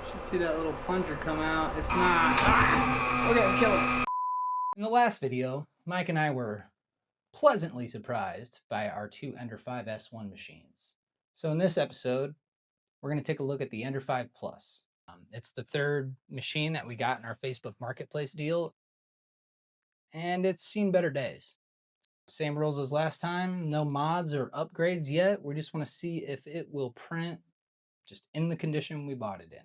Should see that little plunger come out. It's not. Ah! Okay, I'm killing it. In the last video, Mike and I were pleasantly surprised by our two Ender 5 S1 machines. So in this episode, we're going to take a look at the Ender 5 Plus. It's the third machine that we got in our Facebook Marketplace deal, and it's seen better days. Same rules as last time, no mods or upgrades yet. We just want to see if it will print just in the condition we bought it in.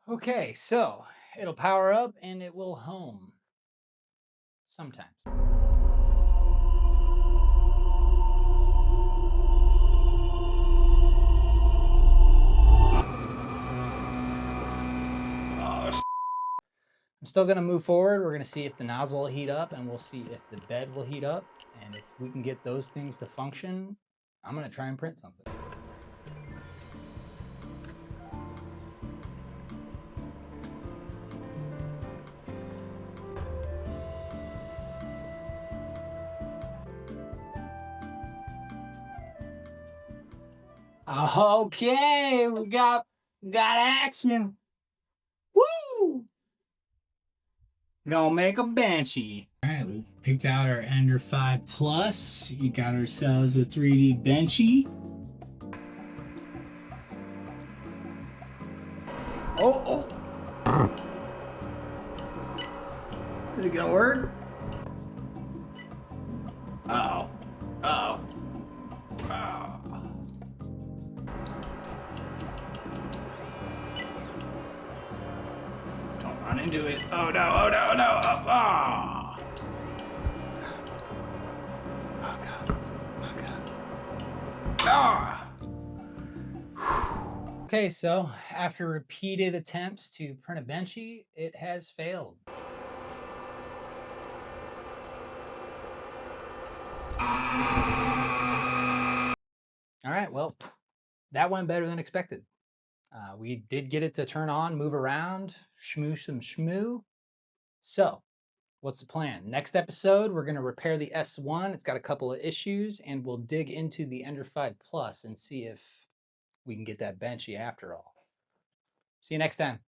Okay, so it'll power up and it will home sometimes. I'm still going to move forward. We're going to see if the nozzle will heat up, and we'll see if the bed will heat up. And if we can get those things to function, I'm going to try and print something. Okay, we got action. Woo! Gonna make a Benchy. All right, we picked out our Ender 5 Plus. You got ourselves a 3D Benchy. Oh. Is it gonna work? Oh. Don't run into it. Oh no. Oh God. Ah. Okay, so after repeated attempts to print a Benchy, it has failed. All right, well, that went better than expected. We did get it to turn on, move around, shmoo some shmoo. So, what's the plan? Next episode, we're going to repair the S1. It's got a couple of issues, and we'll dig into the Ender 5 Plus and see if we can get that Benchy after all. See you next time.